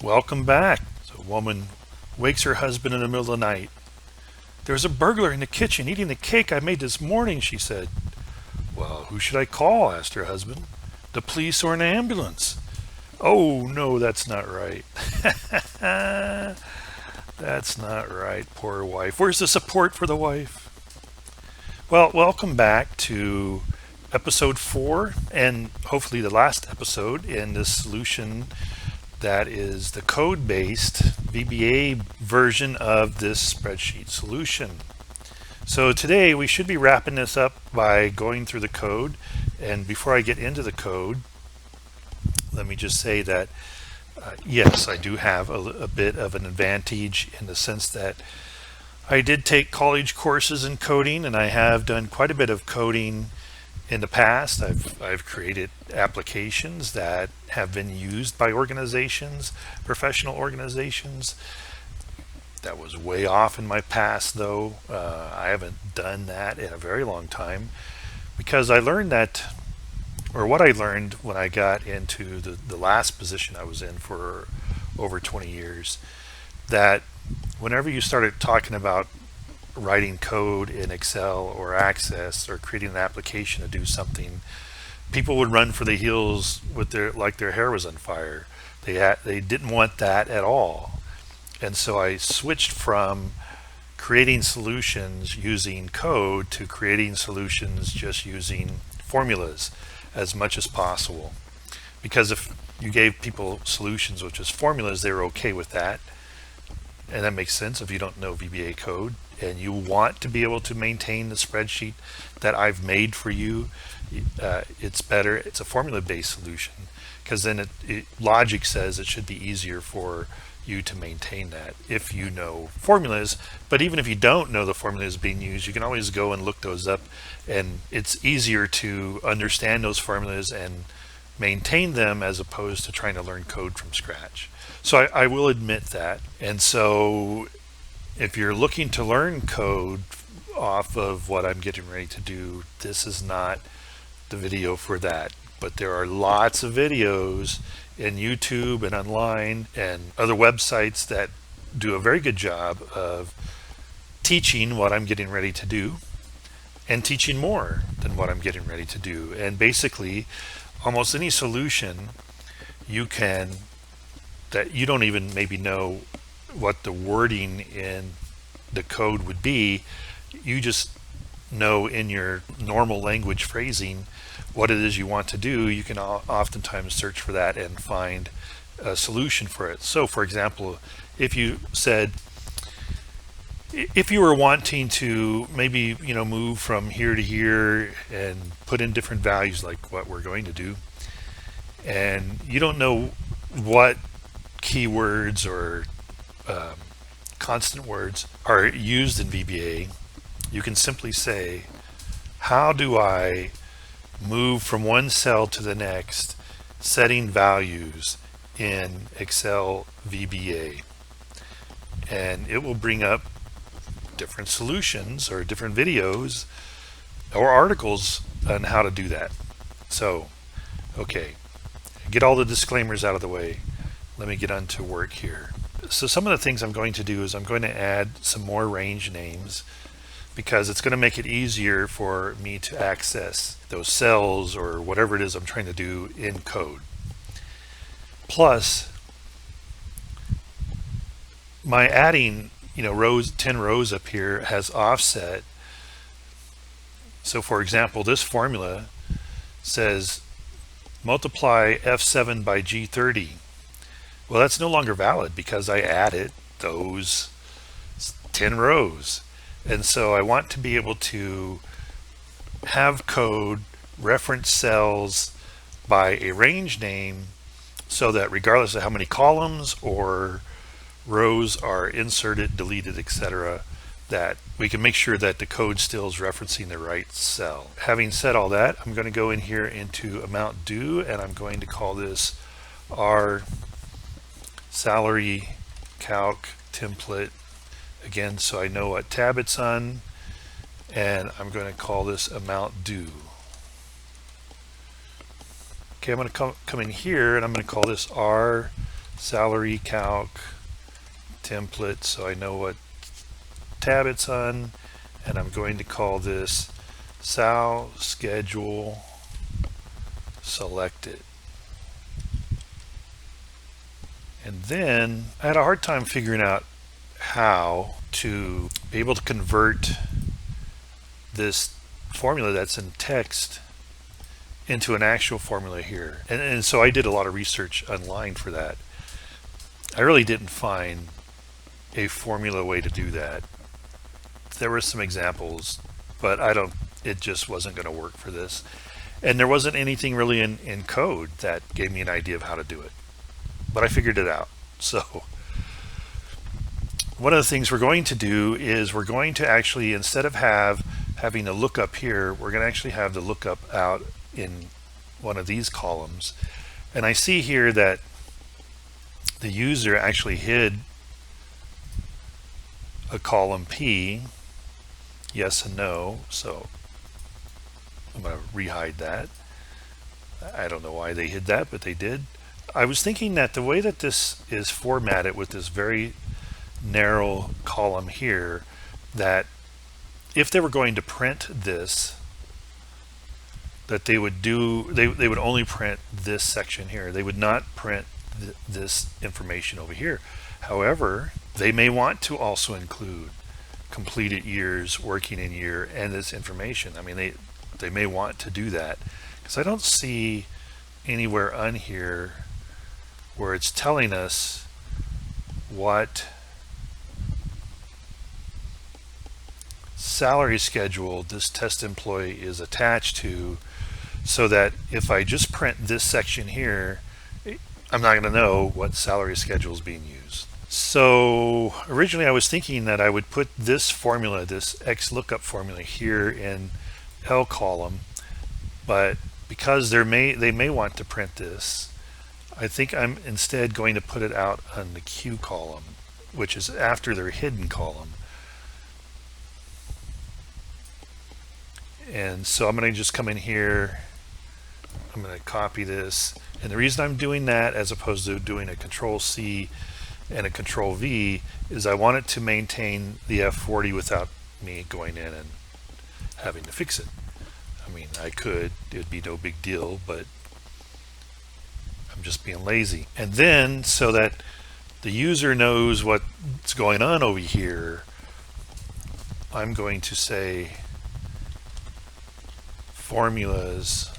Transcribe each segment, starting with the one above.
Welcome back. So, a woman wakes her husband in the middle of the night. There's a burglar in the kitchen eating the cake I made this morning, she said. Well, who should I call? Asked her husband. The police or an ambulance? Oh, no, that's not right. That's not right, poor wife. Where's the support for the wife? Well, welcome back to episode 4, and hopefully the last episode in this solution that is the code-based VBA version of this spreadsheet solution. So today we should be wrapping this up by going through the code. And before I get into the code, let me just say that yes, I do have a bit of an advantage in the sense that I did take college courses in coding, and I have done quite a bit of coding in the past. I've created applications that have been used by organizations, professional organizations. That was way off in my past, though. I haven't done that in a very long time because I learned that, or what I learned when I got into the last position I was in for over 20 years, that whenever you started talking about writing code in Excel or Access or creating an application to do something, people would run for the hills with their hair was on fire. They didn't want that at all. And so I switched from creating solutions using code to creating solutions just using formulas as much as possible. Because if you gave people solutions which is formulas, they were okay with that. And that makes sense if you don't know VBA code and you want to be able to maintain the spreadsheet that I've made for you. It's better. It's a formula-based solution because then logic says it should be easier for you to maintain that if you know formulas. But even if you don't know the formulas being used, you can always go and look those up, and it's easier to understand those formulas and maintain them as opposed to trying to learn code from scratch. So I will admit that. And so if you're looking to learn code off of what I'm getting ready to do, this is not the video for that. But there are lots of videos in YouTube and online and other websites that do a very good job of teaching what I'm getting ready to do and teaching more than what I'm getting ready to do. And basically, almost any solution that you don't even maybe know what the wording in the code would be, you just know in your normal language phrasing what it is you want to do. You can oftentimes search for that and find a solution for it. So for example, if you were wanting to maybe move from here to here and put in different values like what we're going to do, and you don't know what keywords or constant words are used in VBA, you can simply say, how do I move from one cell to the next setting values in Excel VBA? And it will bring up different solutions or different videos or articles on how to do that. So, okay, get all the disclaimers out of the way. Let me get on to work here. So some of the things I'm going to do is I'm going to add some more range names because it's going to make it easier for me to access those cells or whatever it is I'm trying to do in code. Plus, my adding 10 rows up here has offset. So for example, this formula says multiply F7 by G30. Well, that's no longer valid because I added those 10 rows. And so I want to be able to have code reference cells by a range name so that regardless of how many columns or rows are inserted, deleted, etc., that we can make sure that the code still is referencing the right cell. Having said all that, I'm going to go in here into amount due, and I'm going to call this R salary calc template again so I know what tab it's on, and I'm going to call this amount due. Okay, I'm going to come in here and I'm going to call this R salary calc template, so I know what tab it's on, and I'm going to call this sal schedule selected. And then I had a hard time figuring out how to be able to convert this formula that's in text into an actual formula here. And so I did a lot of research online for that. I really didn't find a formula way to do that. There were some examples, but it just wasn't going to work for this. And there wasn't anything really in code that gave me an idea of how to do it. But I figured it out. So one of the things we're going to do is we're going to actually, instead of having a lookup here, we're going to actually have the lookup out in one of these columns. And I see here that the user actually hid a column P, yes and no, so I'm going to rehide that. I don't know why they hid that, but they did. I was thinking that the way that this is formatted with this very narrow column here, that if they were going to print this, that they would only print this section here. They would not print this information over here. However, they may want to also include completed years, working in year, and this information. I mean, they may want to do that, because I don't see anywhere on here where it's telling us what salary schedule this test employee is attached to, so that if I just print this section here, I'm not going to know what salary schedule is being used. So originally I was thinking that I would put this formula, this XLOOKUP formula, here in L column, but because they may want to print this, I think I'm instead going to put it out on the Q column, which is after their hidden column. And so I'm going to just come in here, I'm going to copy this, and the reason I'm doing that as opposed to doing a Control C and a Control V is I want it to maintain the F40 without me going in and having to fix it. I mean, I could, it'd be no big deal, but I'm just being lazy. And then, so that the user knows what's going on over here, I'm going to say formulas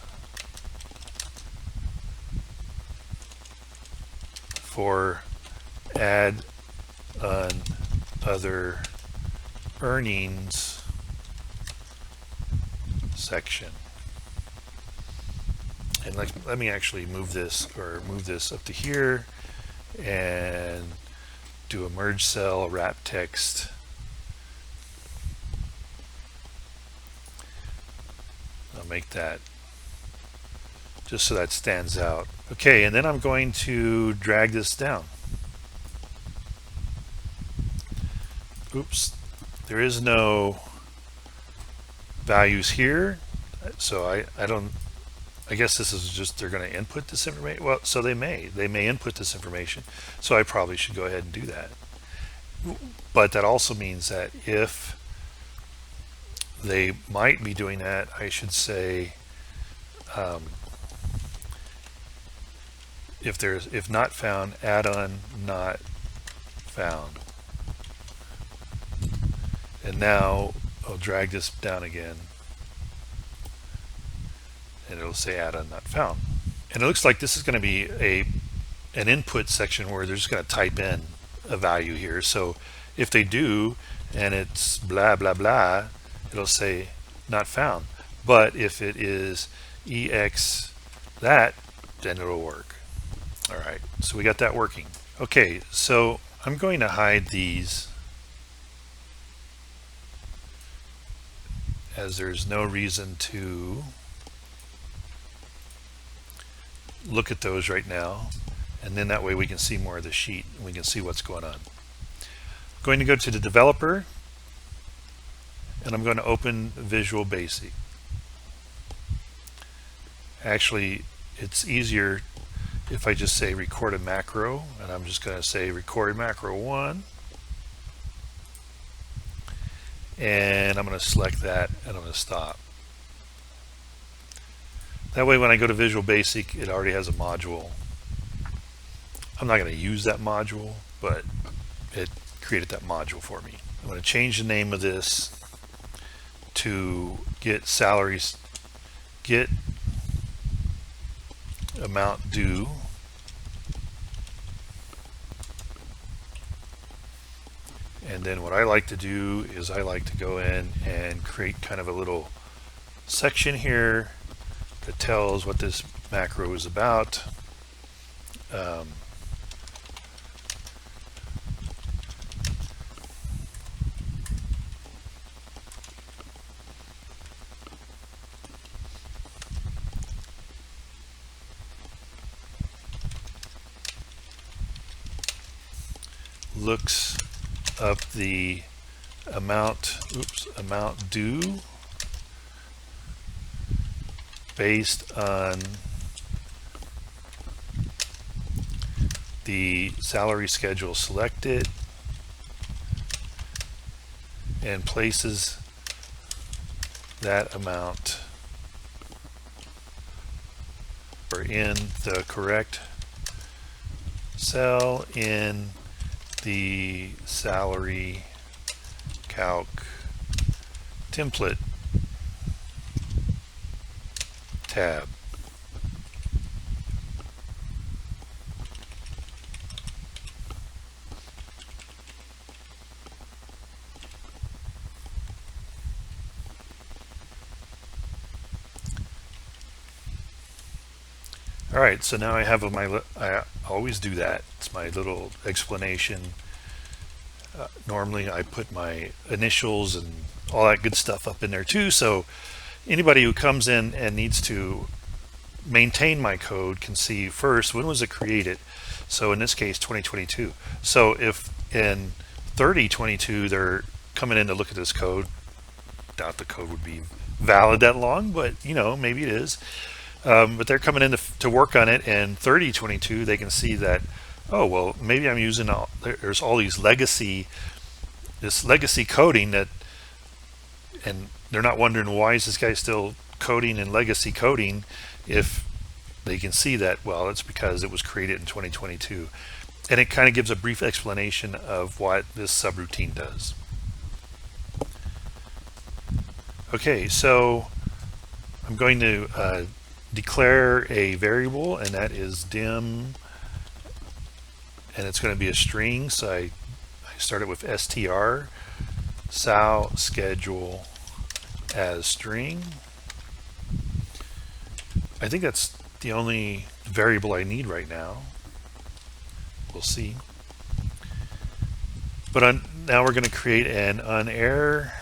for add on other earnings section. And let me actually move this up to here and do a merge cell, wrap text. I'll make that just so that stands out. Okay, and then I'm going to drag this down. Oops, there is no values here, so I guess this is just, they're going to input this information. Well, so they may input this information, so I probably should go ahead and do that. But that also means that if they might be doing that, I should say if not found, add on not found. And now I'll drag this down again, and it'll say add on not found. And it looks like this is going to be an input section where they're just going to type in a value here. So if they do, and it's blah blah blah, it'll say not found. But if it is EX that, then it'll work. All right, so we got that working. Okay, so I'm going to hide these, as there's no reason to look at those right now, and then that way we can see more of the sheet and we can see what's going on. I'm going to go to the developer, and I'm going to open Visual Basic. Actually, it's easier if I just say record a macro, and I'm just going to say record macro 1, and I'm going to select that, and I'm going to stop. That way when I go to Visual Basic, it already has a module. I'm not going to use that module, but it created that module for me. I'm going to change the name of this to get salaries, get amount due, and then what I like to do is I like to go in and create kind of a little section here that tells what this macro is about. Looks up the amount due based on the salary schedule selected and places that amount or in the correct cell in the salary calc template tab. All right, so now I have I always do that. It's my little explanation. Normally I put my initials and all that good stuff up in there too, so anybody who comes in and needs to maintain my code can see first when was it created. So in this case 2022. So if in 3022 they're coming in to look at this code, doubt the code would be valid that long, but you know, maybe it is. But they're coming in to work on it, and 3022 they can see that, oh well, maybe I'm using there's all these legacy coding that, and they're not wondering why is this guy still coding in legacy coding if they can see that, well, it's because it was created in 2022. And it kind of gives a brief explanation of what this subroutine does. Okay, so I'm going to declare a variable, and that is dim, and it's going to be a string. So I start it with str sal schedule as string. I think that's the only variable I need right now. We'll see. But now we're going to create an unerr.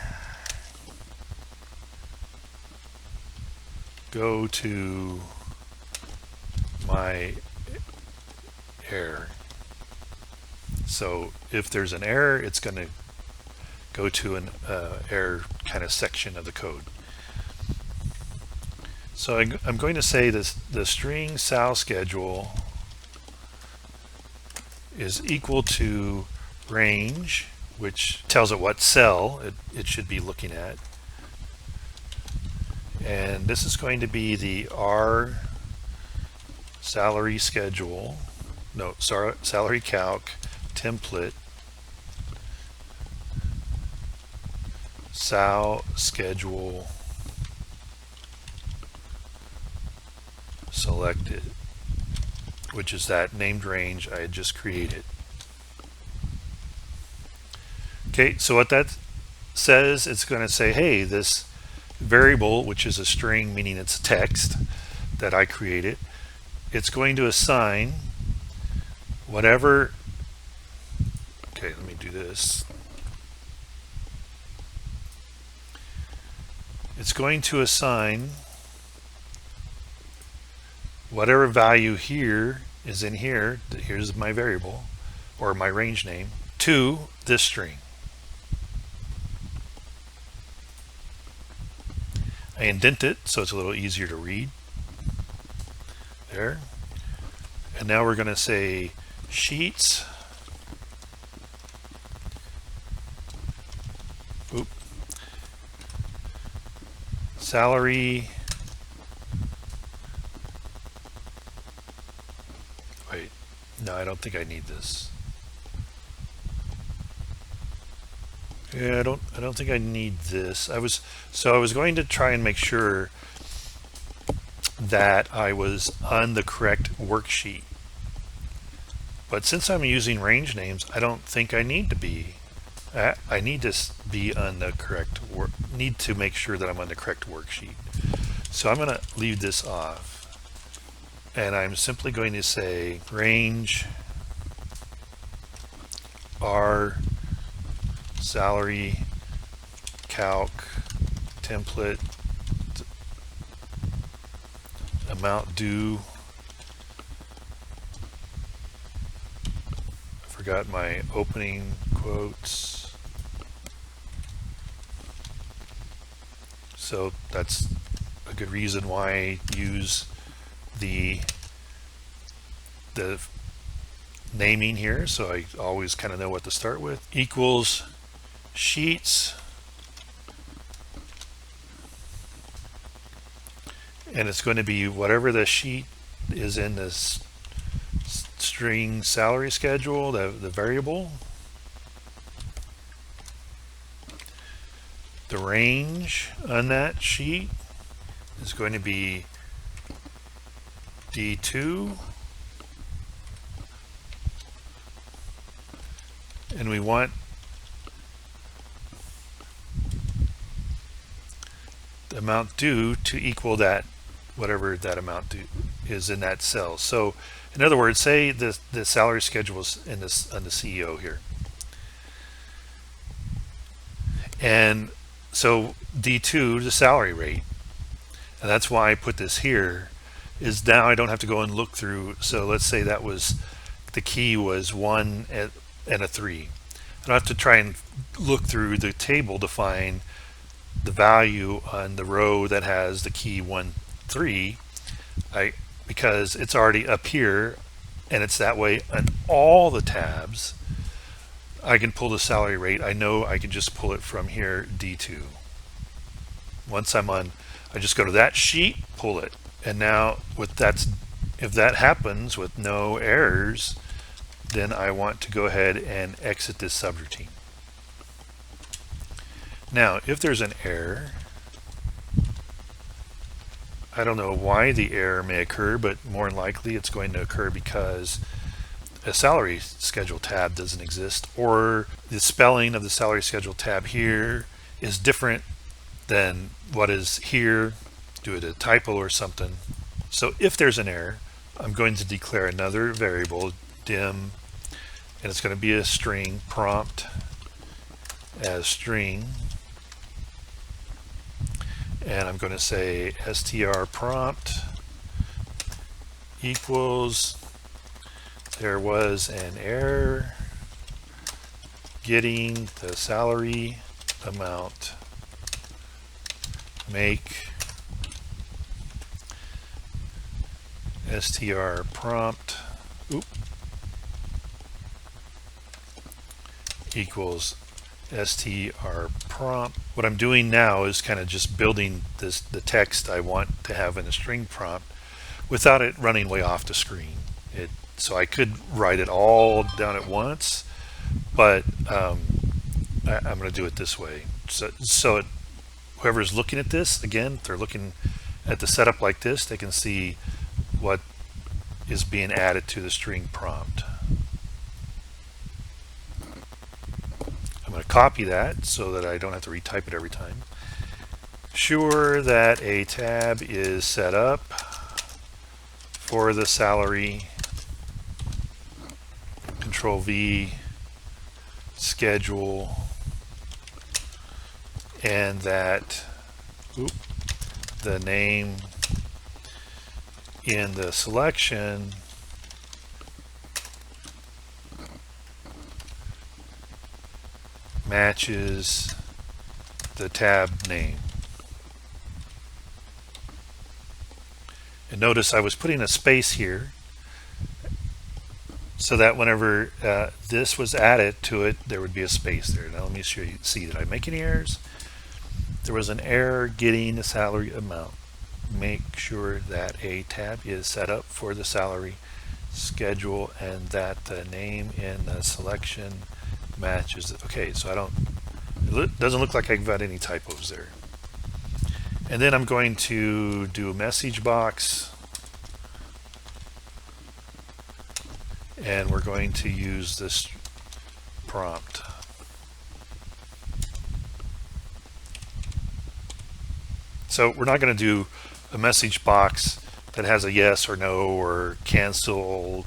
Go to my error. So if there's an error, it's going to go to an error kind of section of the code. So I'm going to say this: the string sal schedule is equal to range, which tells it what cell it should be looking at. And this is going to be the R salary schedule, no, salary calc template sal schedule selected, which is that named range I had just created. Okay, so what that says, it's going to say, hey, this variable, which is a string, meaning it's text that I created, it's going to assign whatever. Okay, let me do this. It's going to assign whatever value here is in here, here's my variable or my range name, to this string. I indent it so it's a little easier to read. There. And now we're going to say sheets. Oop. Salary. Wait, no, I don't think I need this. Yeah, I don't think I need this. I was going to try and make sure that I was on the correct worksheet. But since I'm using range names, I don't think I need to be. I need to be on the correct need to make sure that I'm on the correct worksheet. So I'm going to leave this off. And I'm simply going to say range R salary calc template amount due. I forgot my opening quotes. So that's a good reason why I use the naming here, so I always kind of know what to start with. Equals sheets, and it's going to be whatever the sheet is in this string salary schedule, the variable. The range on that sheet is going to be D2, and we want the amount due to equal that, whatever that amount due is in that cell. So in other words, say the salary schedule is in this on the CEO here, and so D2, the salary rate, and that's why I put this here, is now I don't have to go and look through. So let's say that was, the key was 1 and a 3. I don't have to try and look through the table to find the value on the row that has the key 1, 3, because it's already up here, and it's that way on all the tabs. I can pull the salary rate. I know I can just pull it from here, D2. Once I'm on, I just go to that sheet, pull it. And now if that happens with no errors, then I want to go ahead and exit this subroutine. Now, if there's an error, I don't know why the error may occur, but more than likely it's going to occur because a salary schedule tab doesn't exist, or the spelling of the salary schedule tab here is different than what is here due to a typo or something. So if there's an error, I'm going to declare another variable, dim, and it's going to be a string, prompt as string, and I'm going to say str prompt equals, there was an error getting the salary amount, make str prompt equals str prompt. What I'm doing now is kind of just building the text I want to have in a string prompt without it running way off the screen. So I could write it all down at once, but I'm going to do it this way. So whoever's looking at this, again, if they're looking at the setup like this, they can see what is being added to the string prompt. I'm going to copy that so that I don't have to retype it every time. Sure that a tab is set up for the salary, Control V, schedule, and that the name in the selection matches the tab name. And notice I was putting a space here, so that whenever this was added to it, there would be a space there. Now let me show you, see, did I make any errors? There was an error getting the salary amount. Make sure that a tab is set up for the salary schedule and that the name in the selection matches it. Okay, so it doesn't look like I've got any typos there. And then I'm going to do a message box, and we're going to use this prompt. So we're not going to do a message box that has a yes or no or cancel,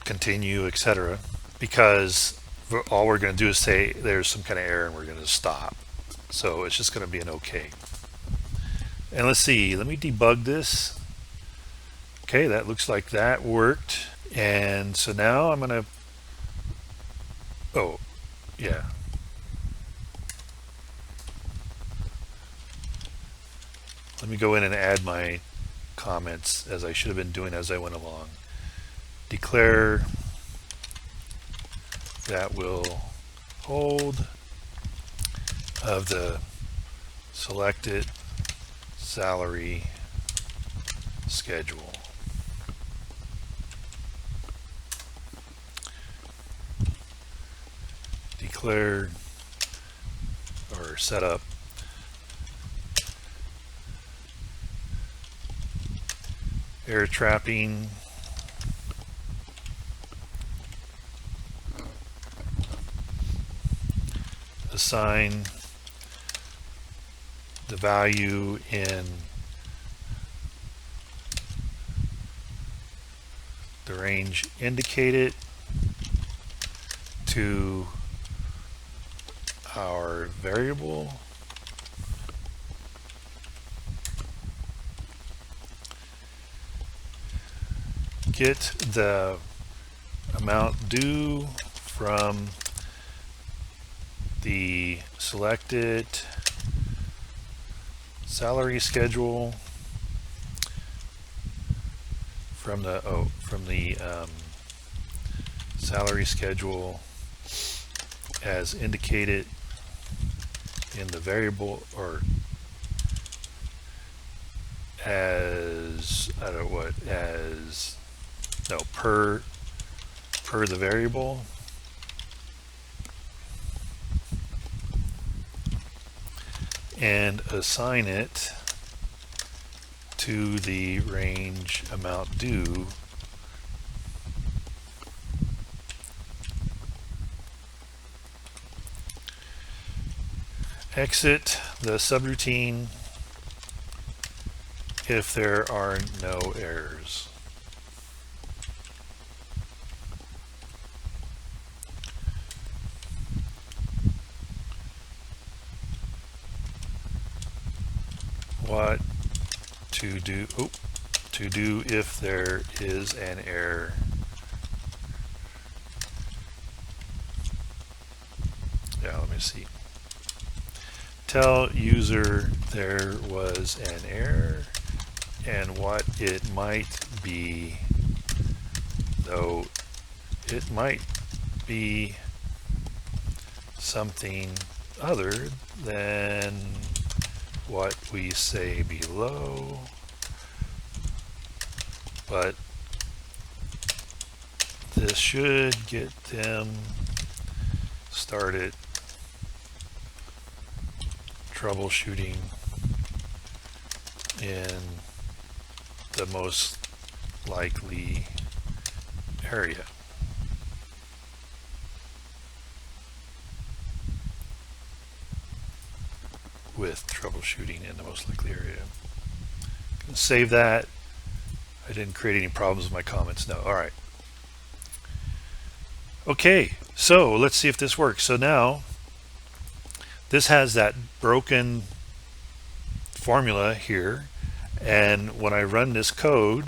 continue, etc. because all we're going to do is say there's some kind of error and we're going to stop. So it's just going to be an OK. And let's see, let me debug this. Okay, that looks like that worked. And so now I'm going to, oh, yeah. Let me go in and add my comments as I should have been doing as I went along. Declare that will hold of the selected salary schedule. Declare or set up error trapping assign the value in the range indicated to our variable get the amount due from the selected salary schedule from the salary schedule as indicated in the variable, or as, I don't know what, as, no, per the variable, and assign it to the range amount due exit the subroutine if there are no errors. What to do, if there is an error. Yeah, let me see. Tell user there was an error and what it might be, though it might be something other than what we say below, but this should get them started troubleshooting in the most likely area. With troubleshooting in the most likely area. Save that. I didn't create any problems with my comments. No. All right. Okay, so let's see if this works. So now this has that broken formula here, and when I run this code,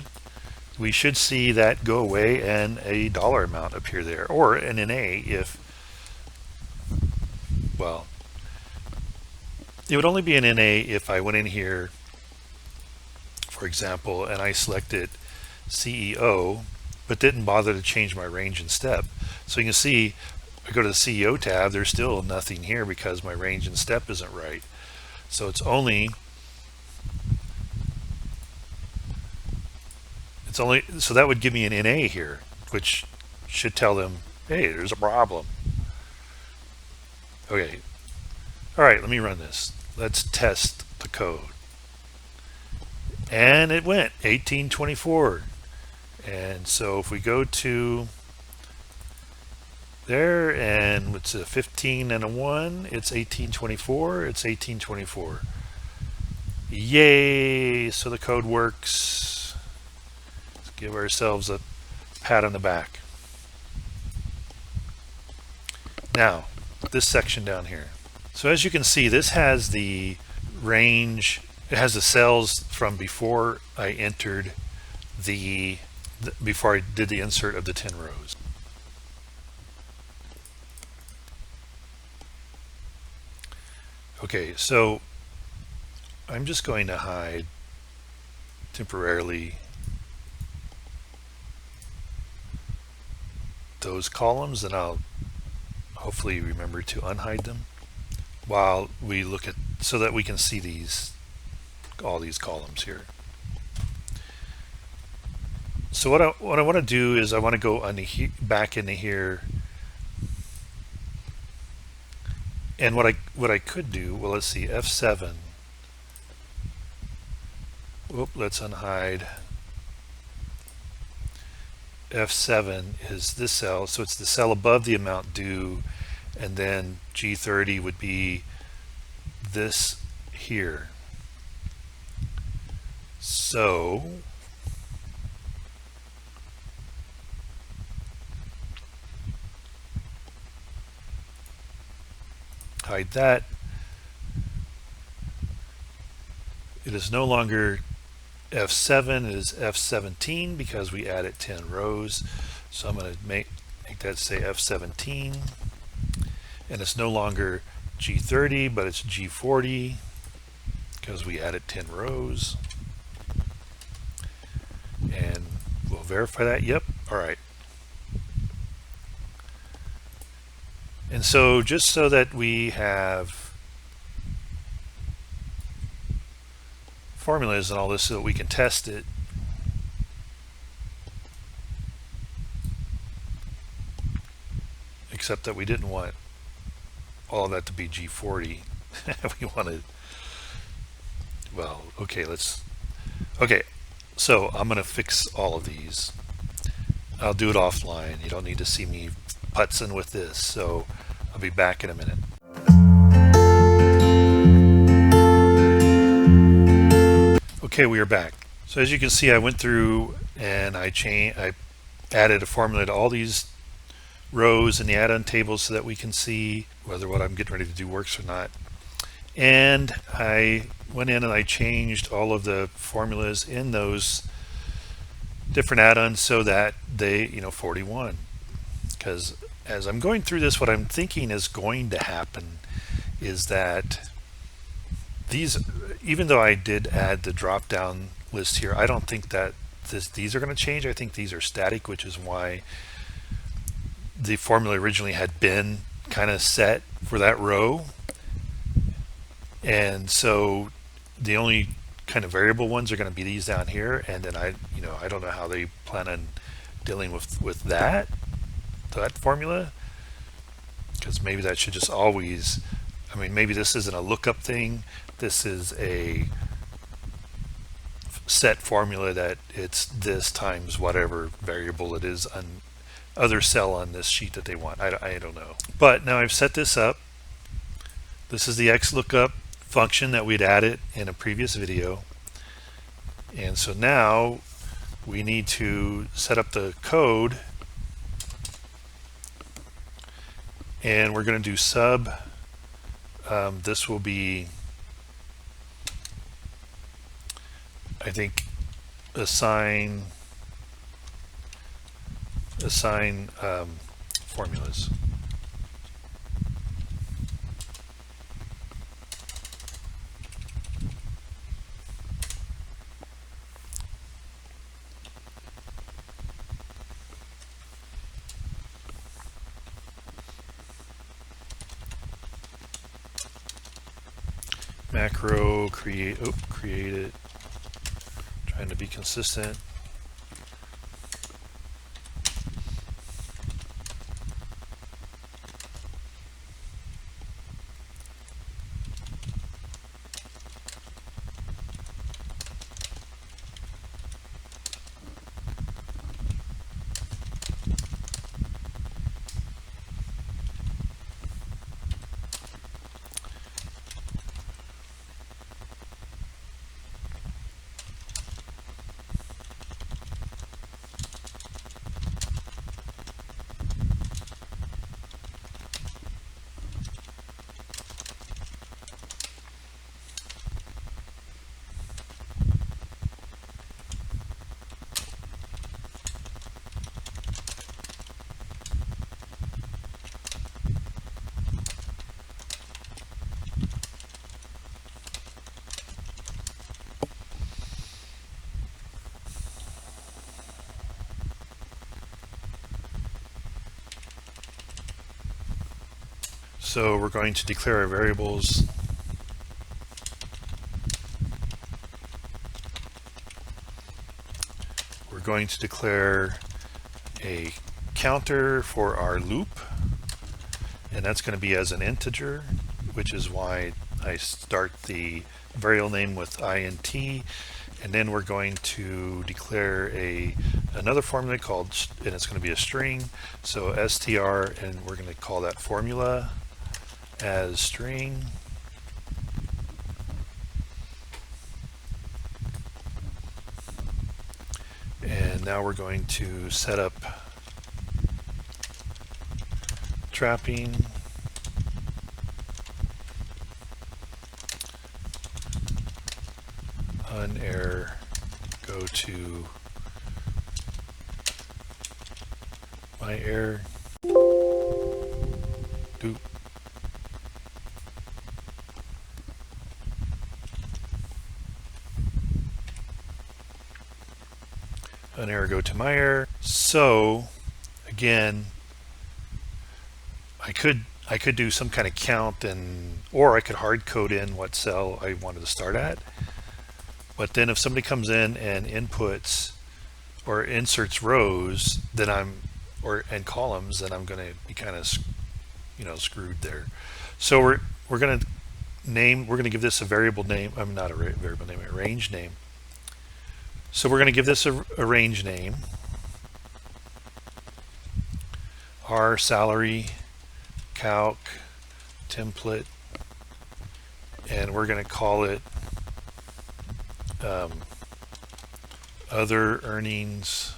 we should see that go away and a dollar amount appear there, or an NA if, well, it would only be an NA if I went in here, for example, and I selected CEO, but didn't bother to change my range and step. So you can see, I go to the CEO tab, there's still nothing here because my range and step isn't right. So it's only, so that would give me an NA here, which should tell them, hey, there's a problem. Okay, all right, let me run this. Let's test the code. And it went 1824. And so if we go to there, and it's a 15 and a 1, it's 1824, it's 1824. Yay! So the code works. Let's give ourselves a pat on the back. Now, this section down here. So as you can see, this has the range, it has the cells from before I entered before I did the insert of the 10 rows. Okay, so I'm just going to hide temporarily those columns, and I'll hopefully remember to unhide them while we look at, so that we can see all these columns here. So what I want to do is I want to go back into here, and what I could do, well, let's see, F7. Whoop, let's unhide. F7 is this cell, so it's the cell above the amount due, and then G30 would be this here. So hide that. It is no longer F7, it is F17 because we added 10 rows. So I'm going to make that say F17. And it's no longer G30, but it's G40 because we added 10 rows. And we'll verify that. Yep. All right. And so just so that we have formulas and all this so that we can test it, except that we didn't want all of that to be G40. We wanted, well, okay, so I'm going to fix all of these. I'll do it offline. You don't need to see me putzing with this, so I'll be back in a minute. Okay, we are back. So as you can see, I went through and I added a formula to all these rows in the add-on tables so that we can see whether what I'm getting ready to do works or not. And I went in and I changed all of the formulas in those different add-ons so that they, 41. Because as I'm going through this, what I'm thinking is going to happen is that these, even though I did add the drop-down list here, I don't think that these are going to change. I think these are static, which is why the formula originally had been kind of set for that row. And so the only kind of variable ones are going to be these down here, and then I don't know how they plan on dealing with that formula, because maybe that should just always, maybe this isn't a lookup thing, this is a set formula that it's this times whatever variable it is on other cell on this sheet that they want. I don't know. But now I've set this up. This is the XLOOKUP function that we'd added in a previous video. And so now we need to set up the code, and we're going to do sub. This will be, I think, assign formulas. macro create it, trying to be consistent. So we're going to declare our variables. We're going to declare a counter for our loop, and that's going to be as an integer, which is why I start the variable name with int, and then we're going to declare another formula called, and it's going to be a string, so str, and we're going to call that formula as string. And now we're going to set up trapping, unerr, go to my error, do an error, go to my error. So again, I could do some kind of count, or I could hard code in what cell I wanted to start at. But then if somebody comes in and inputs or inserts rows, then and columns, then I'm going to be kind of screwed there. So we're going to give this a variable name. Not a variable name, a range name. So we're going to give this a range name. Our salary calc template, and we're going to call it other earnings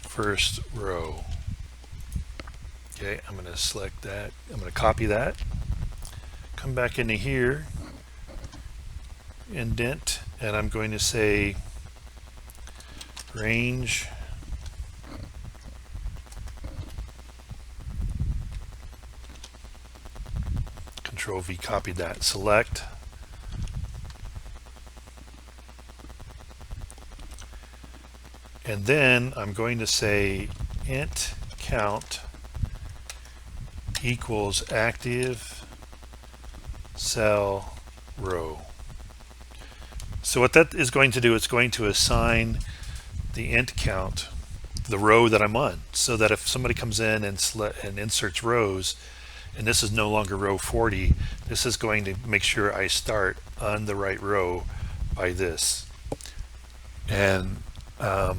first row. Okay, I'm going to select that. I'm going to copy that. Come back into here, indent, and I'm going to say range Control V, copied that, select, and then I'm going to say int count equals active cell row. So what that is going to do, it's going to assign the int count, the row that I'm on, so that if somebody comes in and inserts rows, and this is no longer row 40, this is going to make sure I start on the right row by this. And I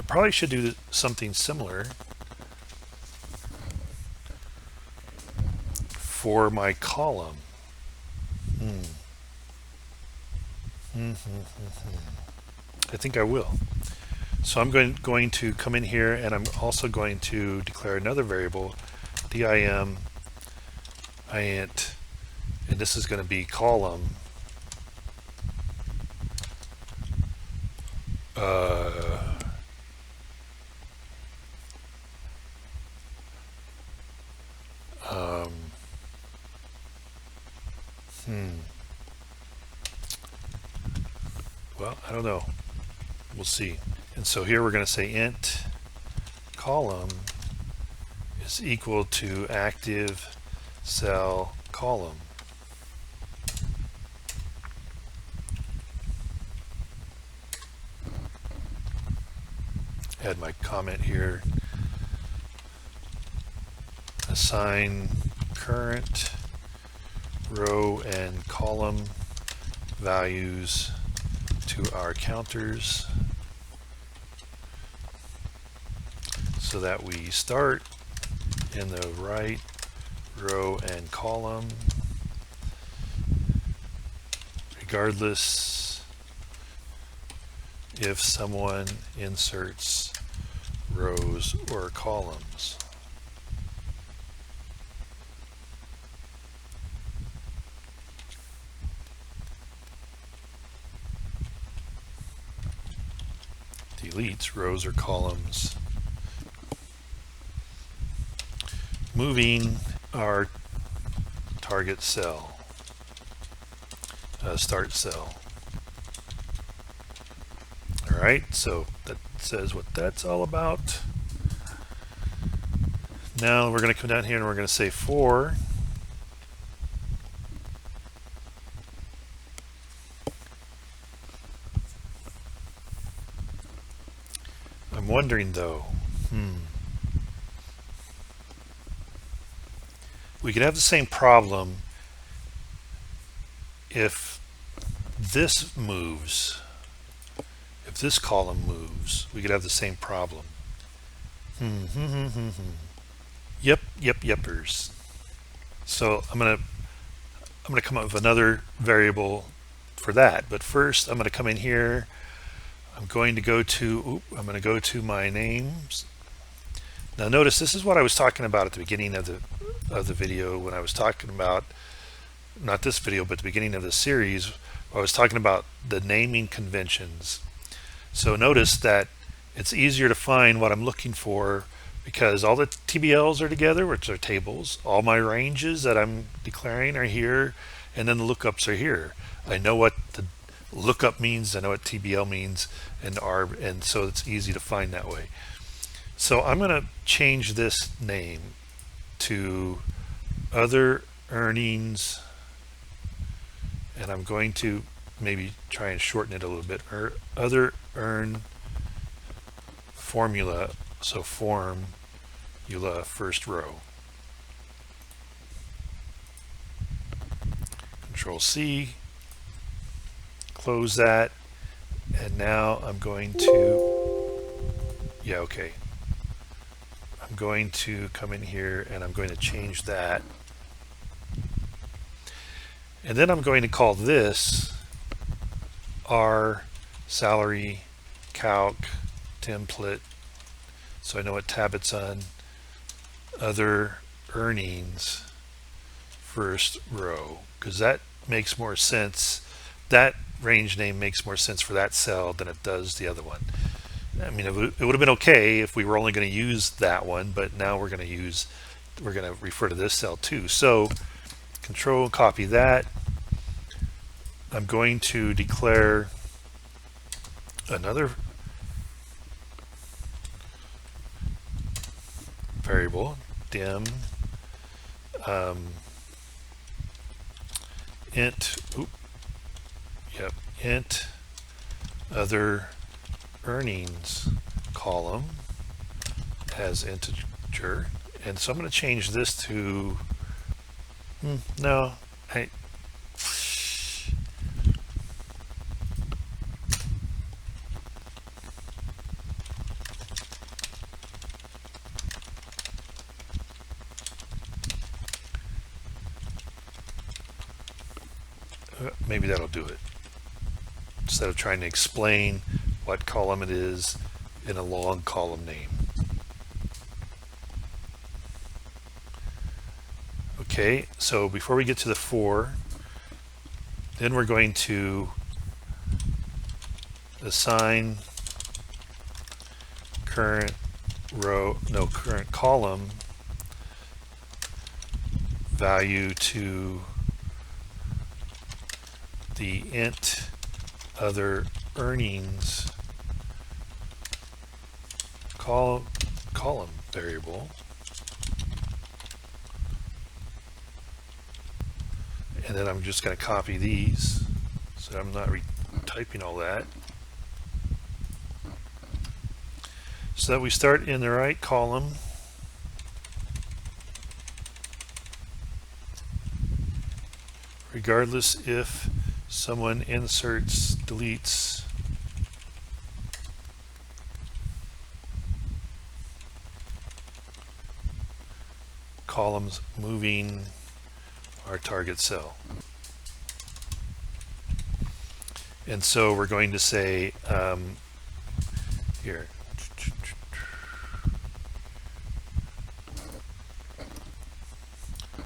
probably should do something similar for my column. I think I will. So I'm going to come in here, and I'm also going to declare another variable, dim int, and this is going to be column well, I don't know. We'll see. And so here we're going to say int column is equal to active cell column. add my comment here. Assign current row and column values to our counters so that we start in the right row and column regardless if someone inserts rows or columns. Deletes rows or columns. Moving our target cell, start cell. All right, so that says what that's all about. Now we're going to come down here and we're going to say for I'm wondering though, we could have the same problem if this moves. If this column moves, we could have the same problem. Yepers. So I'm gonna come up with another variable for that. But first, I'm gonna come in here. I'm going to go to my names. Now notice this is what I was talking about at the beginning of the video when I was talking about, not this video, but the beginning of the series. I was talking about the naming conventions. So notice that it's easier to find what I'm looking for because all the TBLs are together, which are tables. All my ranges that I'm declaring are here, and then the lookups are here. I know what the lookup means, I know what TBL means, and so it's easy to find that way. So I'm going to change this name to other earnings, and I'm going to maybe try and shorten it a little bit, or other earn formula, so formula first row. Control C, close that, and now I'm going to, I'm going to come in here and I'm going to change that. And then I'm going to call this our salary calc template, so I know what tab it's on. Other earnings first row, because that makes more sense. That range name makes more sense for that cell than it does the other one. I mean, it would have been okay if we were only going to use that one, but now we're going to refer to this cell too. So control copy that. I'm going to declare another variable, dim int other earnings column as integer, and so I'm going to change this to maybe that'll do it. Instead of trying to explain what column it is in a long column name. Okay, so before we get to the for, then we're going to assign current column value to the int other earnings column variable, and then I'm just going to copy these so I'm not retyping all that. so that we start in the right column. Regardless if someone inserts, deletes, columns moving our target cell. And so we're going to say here,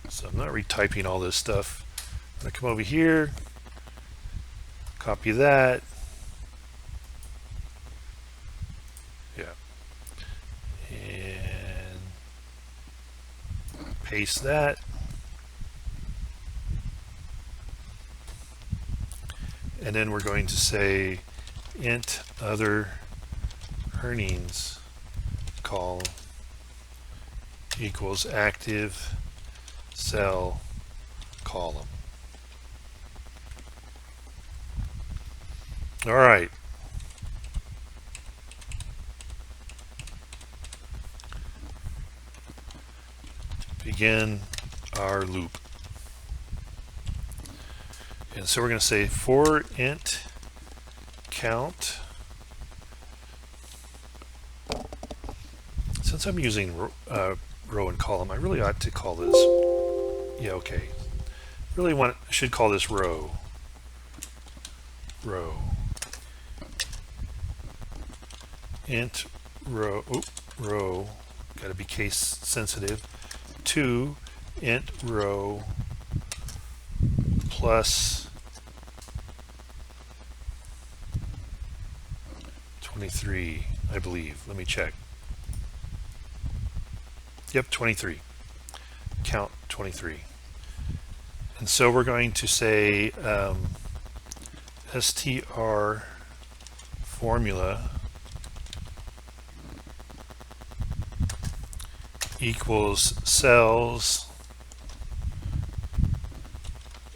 so I'm not retyping all this stuff. I'm going to come over here, copy that, yeah, and paste that. And then we're going to say int other earnings call equals active cell column. All right. Begin our loop. And so we're going to say for int count. Since I'm using row and column, I really ought to call this, yeah, okay. Should call this row. Int row, row, got to be case sensitive, to int row plus 23, I believe. Let me check. Yep, 23. Count 23. And so we're going to say str formula equals cells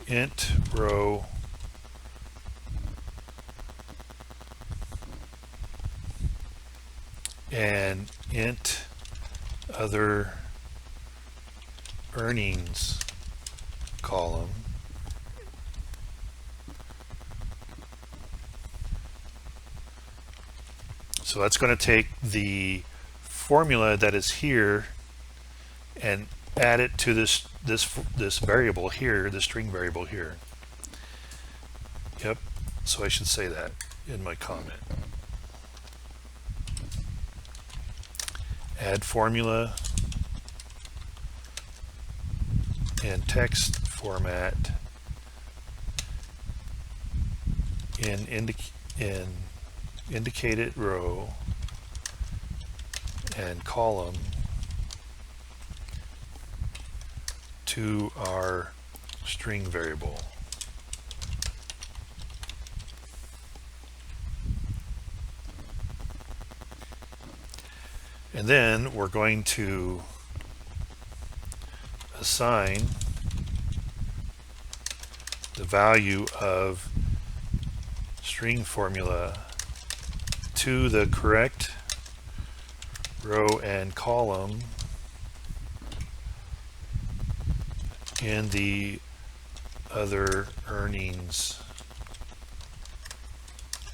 int row and int other earnings column so that's going to take the formula that is here and add it to this variable here, the string variable here. Yep, so I should say that in my comment. Add formula and text format in indicated row and column to our string variable. And then we're going to assign the value of string formula to the correct row and column in the other earnings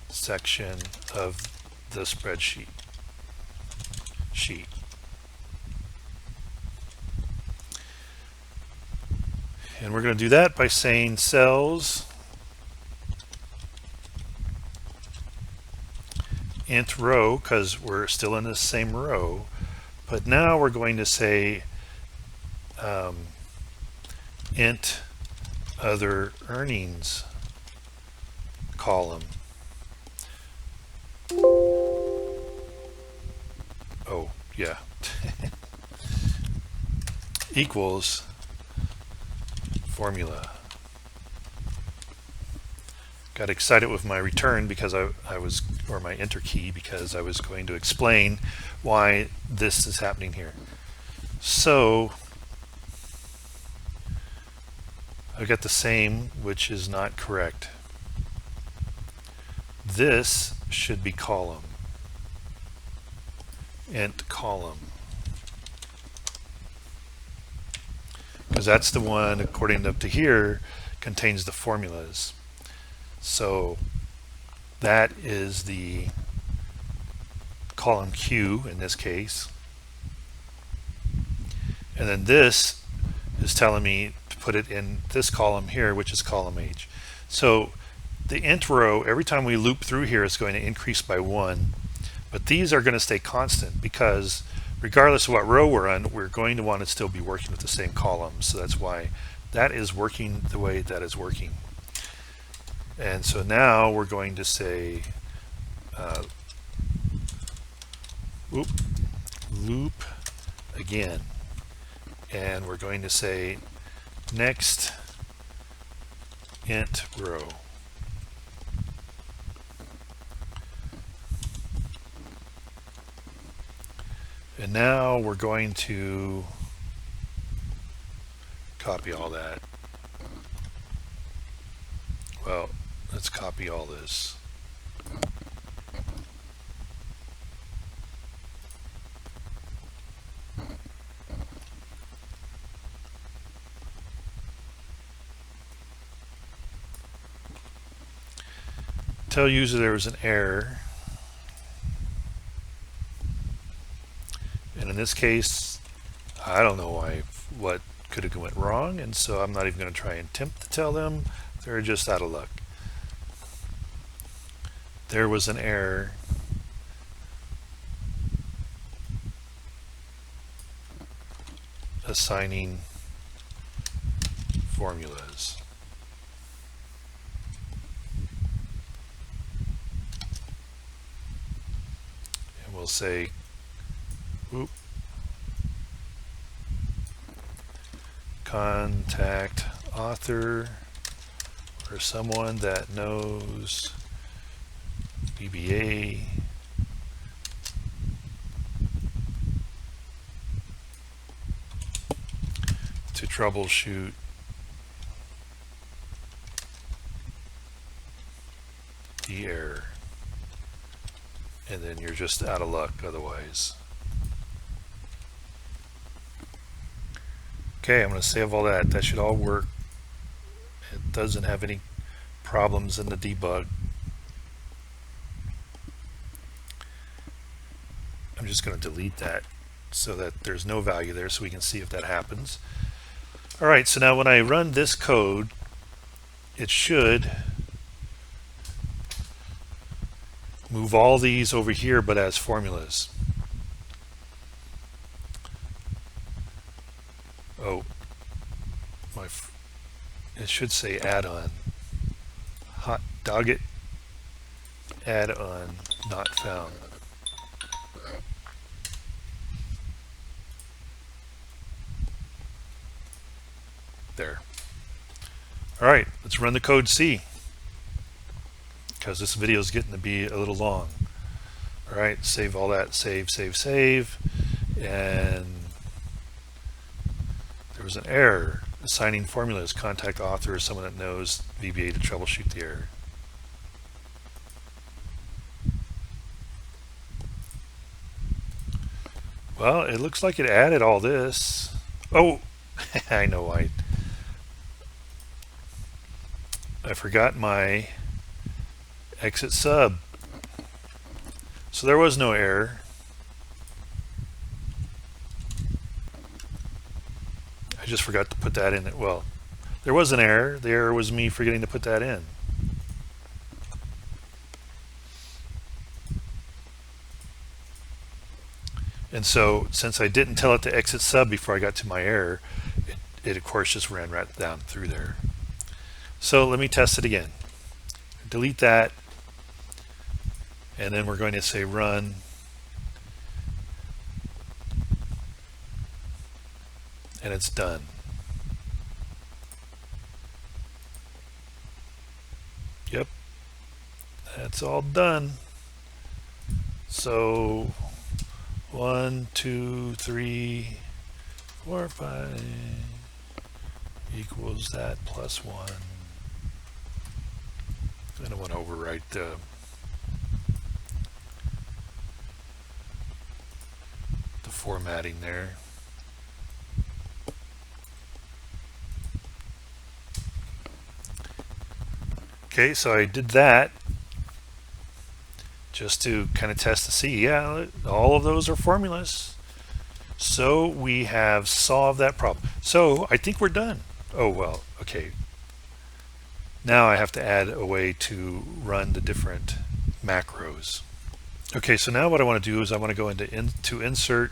section of the spreadsheet sheet. And we're going to do that by saying cells int row, because we're still in the same row, but now we're going to say int other earnings column. Oh, yeah. Equals formula. Got excited with my return because I was, or my enter key, because I was going to explain why this is happening here. So I got the same, which is not correct. This should be column. int column, because that's the one, according up to here, contains the formulas. So that is the column Q in this case. And then this is telling me to put it in this column here, which is column H. So the int row, every time we loop through here, is going to increase by 1. But these are going to stay constant because regardless of what row we're on, we're going to want to still be working with the same columns. So that's why that is working the way that is working. And so now we're going to say loop again. And we're going to say next int row. And now we're going to copy all that. Well, let's copy all this. Tell user there was an error. And in this case, I don't know what could have went wrong, and so I'm not even going to try and attempt to tell them. They're just out of luck. There was an error. Assigning formulas. And we'll say, contact author or someone that knows VBA to troubleshoot the error. And then you're just out of luck otherwise. Okay, I'm going to save all that. That should all work. It doesn't have any problems in the debug. I'm just going to delete that so that there's no value there so we can see if that happens. All right, so now when I run this code, it should move all these over here but as formulas. Oh, it should say add-on. Hot dog it. Add-on not found. There. All right, let's run the code C, because this video is getting to be a little long. All right, save all that. Save. And there was an error. Assigning formulas. Contact author or someone that knows VBA to troubleshoot the error. Well, it looks like it added all this. Oh, I know why. I forgot my exit sub. So there was no error. I just forgot to put that in. Well, there was an error. The error was me forgetting to put that in. And so since I didn't tell it to exit sub before I got to my error, it of course just ran right down through there. So let me test it again. Delete that, and then we're going to say run. And it's done. Yep, that's all done. So 1, 2, 3, 4, 5 equals that plus 1. I don't want to overwrite the the formatting there. Okay, so I did that just to kind of test to see, yeah, all of those are formulas. So we have solved that problem. So I think we're done. Oh, well, okay. Now I have to add a way to run the different macros. Okay, so now what I want to do is I want to go into insert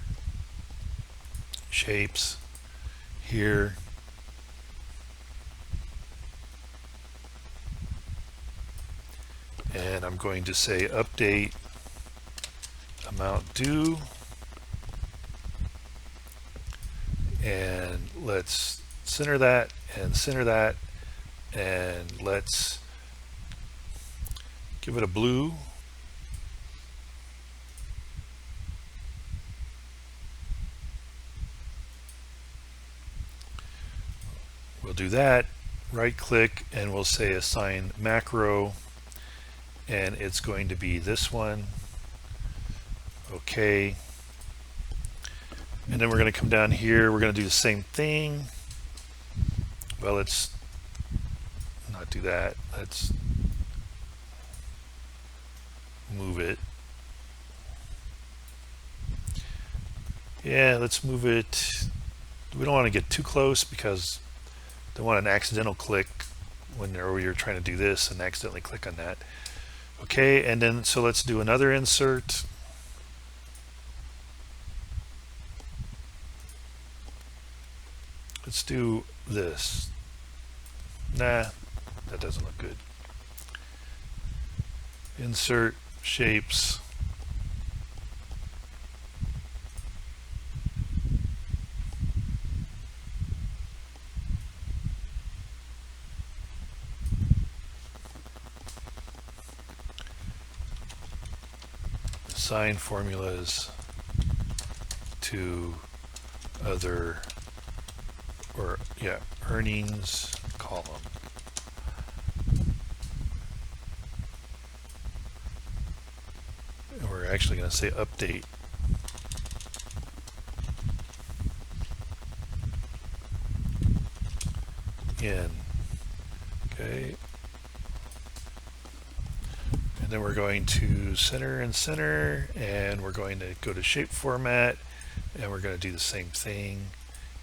shapes here. And I'm going to say update amount due. And let's center that and center that. And let's give it a blue. We'll do that. Right click and we'll say assign macro. And it's going to be this one. Okay. And then we're going to come down here. We're going to do the same thing. Well, let's not do that. Let's move it. Yeah, let's move it. We don't want to get too close because I don't want an accidental click when you're trying to do this and accidentally click on that. Okay, and then so let's do another insert. Let's do this. Nah, that doesn't look good. Insert shapes. Assign formulas to other, or yeah, earnings column. And we're actually going to say update. In. Okay. And then we're going to center and center, and we're going to go to shape format, and we're going to do the same thing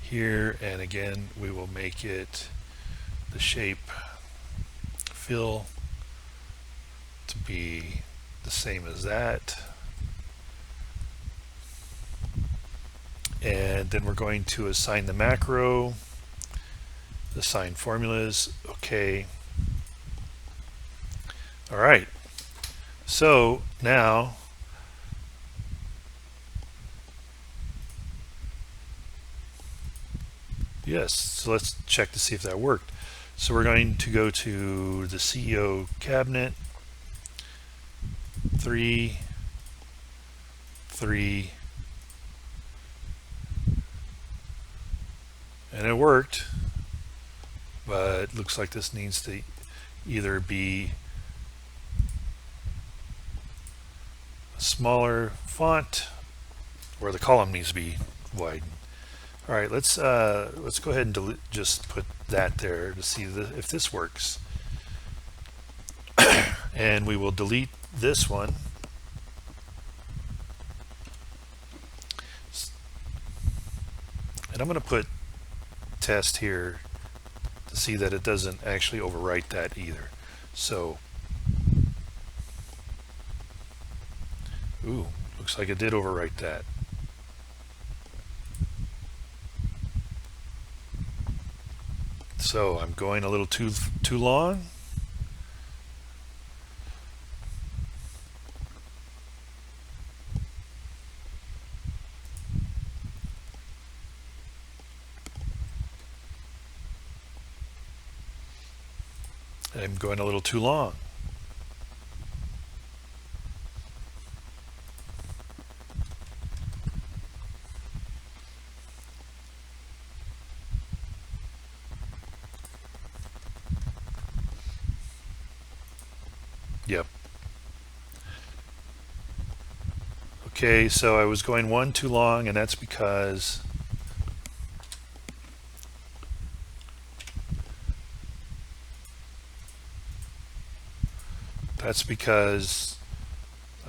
here. And again, we will make it the shape fill to be the same as that. And then we're going to assign the macro, assign formulas. Okay. All right. So now yes, so let's check to see if that worked. So we're going to go to the CEO cabinet, 3, 3, and it worked, but it looks like this needs to either be a smaller font or the column needs to be widened. All right, let's go ahead and just put that there to see if this works. And we will delete this one. And I'm going to put test here to see that it doesn't actually overwrite that either. So, ooh, looks like it did overwrite that. So I'm going a little too long. I'm going a little too long. Yep. Okay, so I was going one too long, and that's because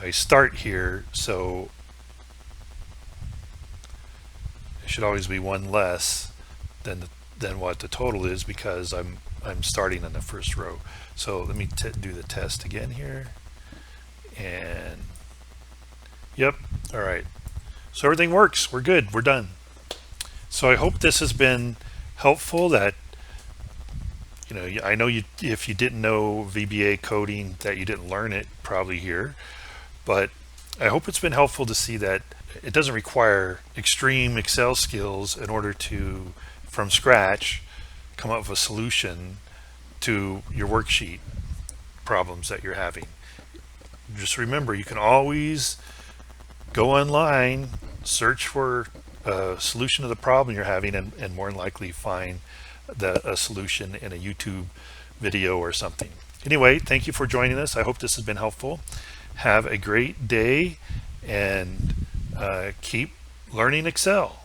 I start here, so it should always be one less than what the total is because I'm starting in the first row. So let me do the test again here, and yep, all right. So everything works. We're good. We're done. So I hope this has been helpful. That I know if you didn't know VBA coding, that you didn't learn it probably here, but I hope it's been helpful to see that it doesn't require extreme Excel skills in order to, from scratch, come up with a solution to your worksheet problems that you're having. Just remember, you can always go online, search for a solution to the problem you're having, and more than likely find a solution in a YouTube video or something. Anyway, thank you for joining us. I hope this has been helpful. Have a great day, and keep learning Excel.